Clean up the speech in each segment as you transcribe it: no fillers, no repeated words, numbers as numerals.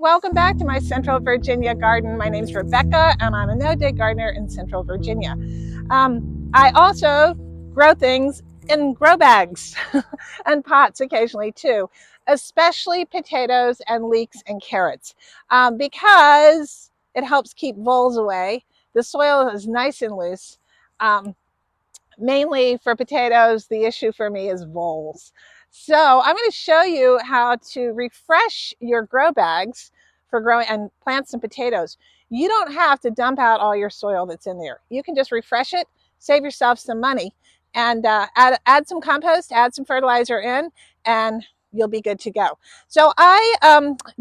Welcome back to my Central Virginia garden. My name's Rebecca and I'm a no-dig gardener in Central Virginia. I also grow things in grow bags and pots occasionally too, especially potatoes and leeks and carrots because it helps keep voles away. The soil is nice and loose. Mainly for potatoes, the issue for me is voles. So I'm going to show you how to refresh your grow bags for growing and plant some potatoes. You don't have to dump out all your soil that's in there. You can just refresh it, save yourself some money, and add some compost, add some fertilizer in, and you'll be good to go. So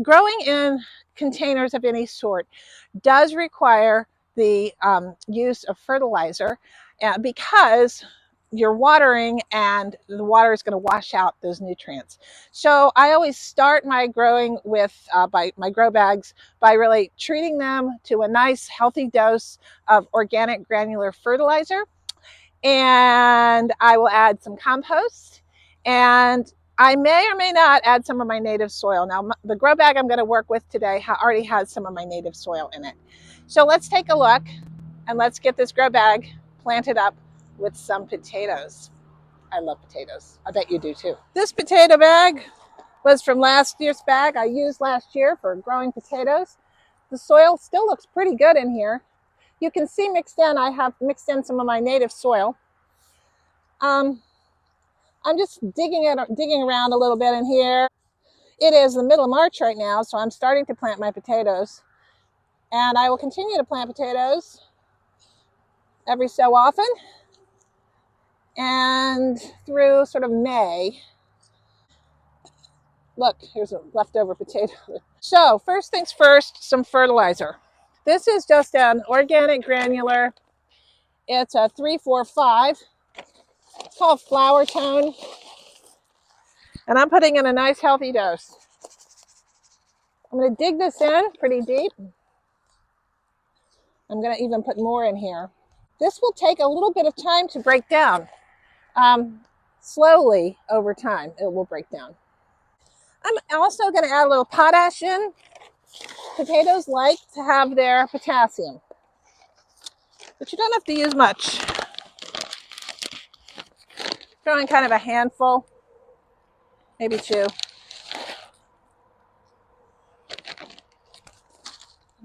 growing in containers of any sort does require the use of fertilizer because you're watering and the water is going to wash out those nutrients. So I always start my growing with by my grow bags by really treating them to a nice healthy dose of organic granular fertilizer, and I will add some compost, and I may or may not add some of my native soil. Now the grow bag I'm going to work with today already has some of my native soil in it. So let's take a look and let's get this grow bag planted up with some potatoes. I love potatoes. I bet you do too. This potato bag was from last year's bag I used last year for growing potatoes. The soil still looks pretty good in here. You can see mixed in, I have mixed in some of my native soil. I'm just digging around a little bit in here. It is the middle of March right now, so I'm starting to plant my potatoes. And I will continue to plant potatoes every so often and through sort of May. Look, here's a leftover potato. So first things first, some fertilizer. This is just an organic granular. It's a 345. It's called Flower Tone. And I'm putting in a nice healthy dose. I'm going to dig this in pretty deep. I'm going to even put more in here. This will take a little bit of time to break down. Slowly over time, it will break down. I'm also going to add a little potash in. Potatoes like to have their potassium, but you don't have to use much. Throwing kind of a handful, maybe two.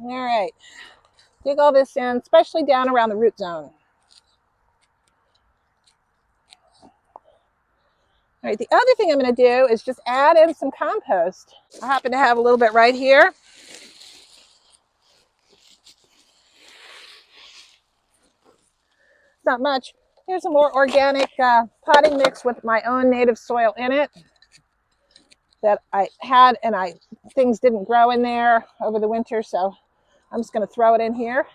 All right, dig all this in, especially down around the root zone. All right, the other thing I'm going to do is just add in some compost. I happen to have a little bit right here. It's not much. Here's a more organic potting mix with my own native soil in it that I had, and things didn't grow in there over the winter, so I'm just going to throw it in here.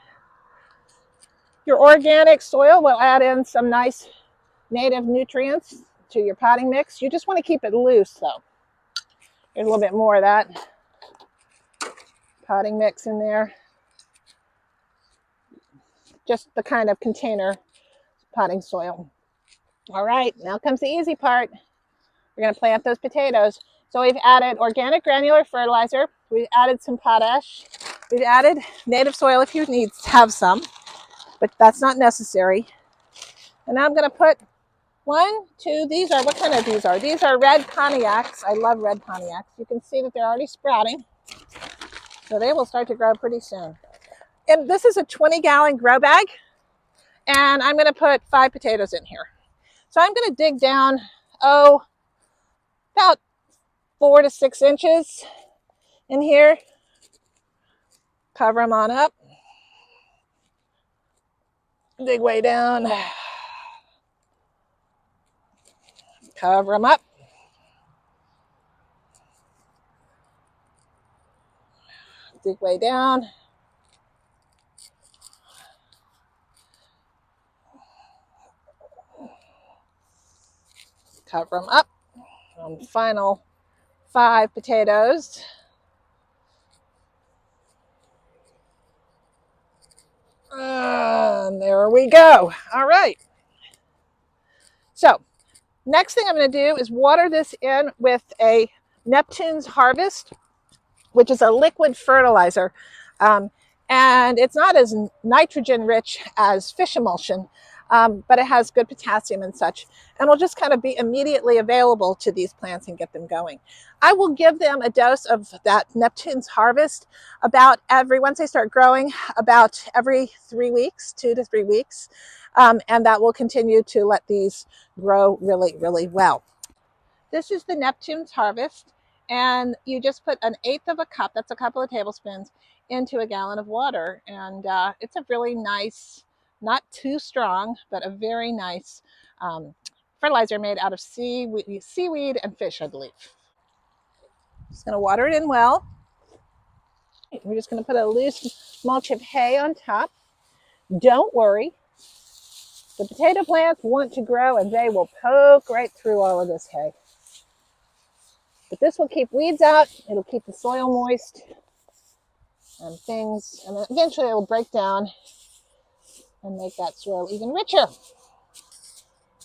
Your organic soil will add in some nice native nutrients to your potting mix. You just want to keep it loose though. There's a little bit more of that potting mix in there. Just the kind of container potting soil. All right, now comes the easy part. We're going to plant those potatoes. So we've added organic granular fertilizer. We've added some potash. We've added native soil if you need to have some, but that's not necessary. And now I'm going to put one, two, these are, what kind of these are? These are red cognacs. I love red cognacs. You can see that they're already sprouting. So they will start to grow pretty soon. And this is a 20-gallon grow bag. And I'm going to put 5 potatoes in here. So I'm going to dig down, about 4 to 6 inches in here. Cover them on up. Dig way down. Cover them up. Dig way down. Cover them up. And final 5 potatoes. And there we go. All right. So next thing I'm going to do is water this in with a Neptune's Harvest which is a liquid fertilizer. Um, and it's not as nitrogen rich as fish emulsion, but it has good potassium and such, and will just kind of be immediately available to these plants and get them going. I will give them a dose of that Neptune's Harvest about once they start growing, about every 3 weeks, 2 to 3 weeks, and that will continue to let these grow really, really well. This is the Neptune's Harvest, and you just put 1/8 of a cup, that's a couple of tablespoons, into a gallon of water. And it's a really nice, not too strong, but a very nice fertilizer made out of seaweed and fish, I believe. Just going to water it in well. We're just going to put a loose mulch of hay on top. Don't worry. The potato plants want to grow, and they will poke right through all of this hay. But this will keep weeds out, it'll keep the soil moist and things, and then eventually it will break down and make that soil even richer.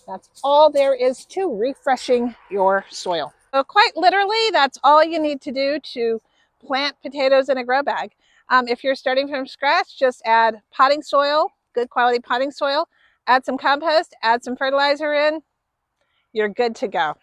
That's all there is to refreshing your soil. So quite literally, that's all you need to do to plant potatoes in a grow bag. If you're starting from scratch, just add potting soil, good quality potting soil, add some compost, add some fertilizer in, you're good to go.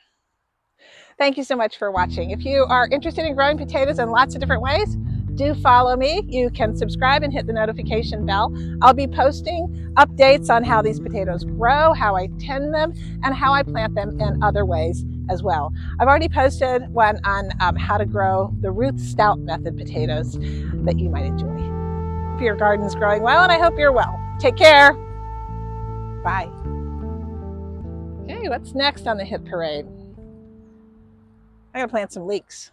Thank you so much for watching. If you are interested in growing potatoes in lots of different ways, do follow me. You can subscribe and hit the notification bell. I'll be posting updates on how these potatoes grow, how I tend them, and how I plant them in other ways as well. I've already posted one on how to grow the Ruth Stout method potatoes that you might enjoy. Hope your garden's growing well, and I hope you're well. Take care. Bye. Okay, what's next on the hit parade? I gotta plant some leeks.